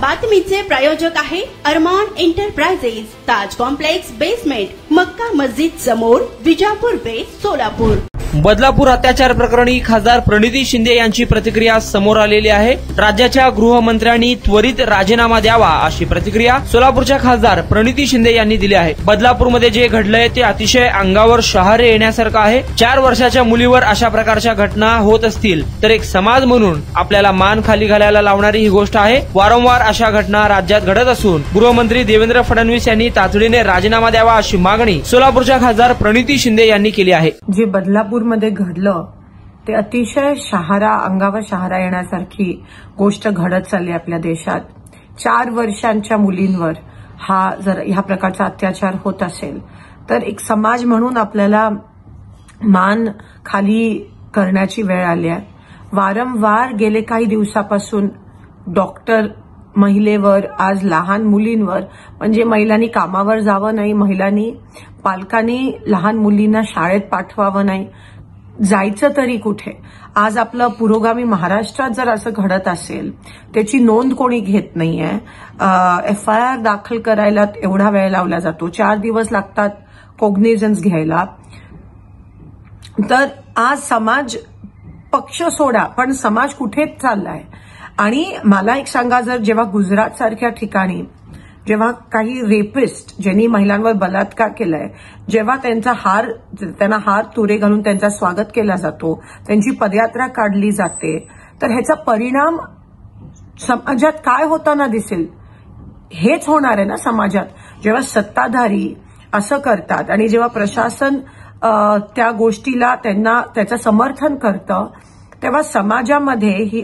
बातमीचे प्रायोजक आहे अरमान एंटरप्राइजेस, ताज complex basement, Makka Masjid समोर, विजापूर बेस, सोलापूर। बदलापूर अत्याचार प्रकरणी खासदार प्रणिती शिंदे यांची प्रतिक्रिया समोर आलेली आहे। राज्याच्या गृहमंत्र्यांनी त्वरित राजीनामा द्यावा अशी प्रतिक्रिया सोलापूरच्या खासदार प्रणिती शिंदे यांनी दिली आहे। बदलापूरमध्ये जे घडलंय ते अतिशय अंगावर शहारे येण्यासारखं आहे। 4 वर्षाच्या मुलीवर अशा प्रकारच्या घटना होत असतील तर एक समाज म्हणून आपल्याला मान खाली घालायला लावणारी ही गोष्ट आहे। वारंवार अशा घटना राज्यात घडत असून गृहमंत्री देवेंद्र फडणवीस यांनी तातडीने राजीनामा द्यावा अशी मागणी सोलापूरच्या खासदार प्रणिती शिंदे यांनी केली आहे। जे बदलापूर मध्ये घडलं ते अतिशय अंगावर शहारा येण्यासारखी गोष्ट घडत चालली आपल्या देशात। 4 वर्षांच्या मुलींवर जर ह्या प्रकारचा अत्याचार होत असेल तर एक समाज म्हणून आपल्याला मान खाली करण्याची वेळ आली आहे। वारंवार गेले काही दिवसापासून डॉक्टर महिलेवर, आज लहान मुलींवर, म्हणजे महिलांनी कामावर जावं नाही, महिलांनी पालकांनी लहान मुलींना शाळेत पाठवावं नाही, जायचं तरी कुठे। आज आपलं पुरोगामी महाराष्ट्रात जर असं घडत असेल त्याची नोंद कोणी घेत नाहीये। FIR दाखल करायला एवढा वेळ लावला जातो, 4 दिवस लागतात कॉग्निझन्स घ्यायला। तर आज समाज पक्ष सोडा पण समाज कुठे चाललाय। आणि मला एक सांगा, जर जेव्हा गुजरात सारख्या ठिकाणी जेव्हा काही रेपिस्ट ज्यांनी महिलांवर बलात्कार केलाय, जेव्हा त्यांना हार तुरे घालून त्यांचा स्वागत केला जातो, त्यांची पदयात्रा काढली जाते, तर ह्याचा परिणाम समाजात काय होताना दिसेल हेच होणार आहे ना समाजात। जेव्हा सत्ताधारी असं करतात आणि जेव्हा प्रशासन त्या गोष्टीला त्याचं समर्थन करतं, तेव्हा समाजामध्ये ही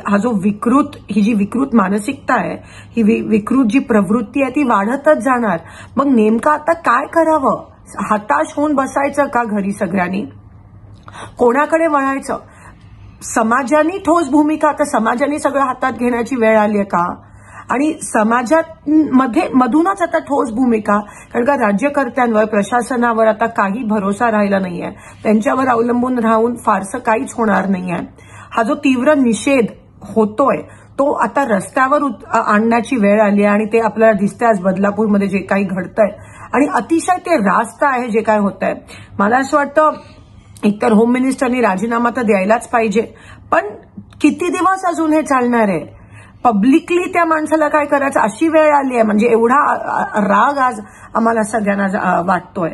जी विकृत मानसिकता आहे, ही विकृत जी प्रवृत्ती आहे ती वाढतच जाणार। मग नेमकं आता काय करावं? हताश होऊन बसायचं का घरी सगळ्यांनी? कोणाकडे वळायचं? समाजाने ठोस भूमिका, आता समाजाने सगळं हातात घेण्याची वेळ आली आहे का? आणि मधूनच आता ठोस भूमिका, कारण का राज्यकर्त्यांवर, प्रशासनावर आता काही भरोसा राहिला नाहीये। त्यांच्यावर अवलंबून राहून फारसं काहीच होणार नाहीये। हा जो तीव्र निषेध होतोय तो आता रस्त्यावर आणण्याची वेळ आली आहे आणि ते आपल्याला दिसतंय आज बदलापूरमध्ये जे काही घडतंय। आणि अतिशय ते रास्त आहे जे काय होतंय। मला असं वाटतं एकतर होम मिनिस्टरनी राजीनामा तर द्यायलाच पाहिजे, पण किती दिवस अजून हे चालणार आहे? पब्लिकली त्या माणसाला काय करायचं अशी वेळ आली आहे, म्हणजे एवढा राग आज आम्हाला सगळ्यांना वाटतोय।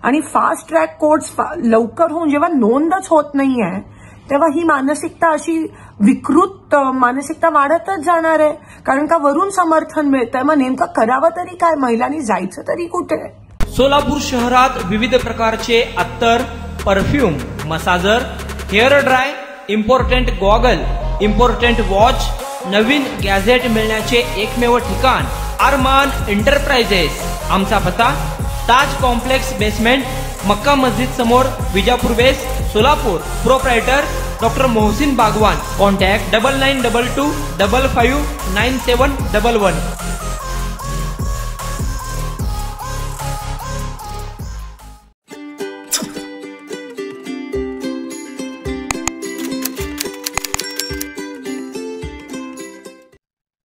आणि फास्ट ट्रॅक कोर्ट्स लवकर होऊन जेव्हा नोंदच होत नाहीये तेव्हा ही मानसिकता, अशी विकृत मानसिकता वाढतच जाणार आहे, कारण का वरून समर्थन मिळतंय। मग नेमकं करावं तरी काय? महिलांनी जायचं तरी कुठे? सोलापूर शहरात विविध प्रकारचे अत्तर, perfume, massager, hair dry, important goggle, important watch, नवीन गॅझेट मिळण्याचे एकमेव ठिकाण अरमान एंटरप्राइजेस। आमचा पत्ता ताज कॉम्प्लेक्स बेसमेंट, मक्का मस्जिद समोर, विजापूर बेस, Solapur. Proprietor doctor Mohsin Bagwan. Contact 9922 55 9711।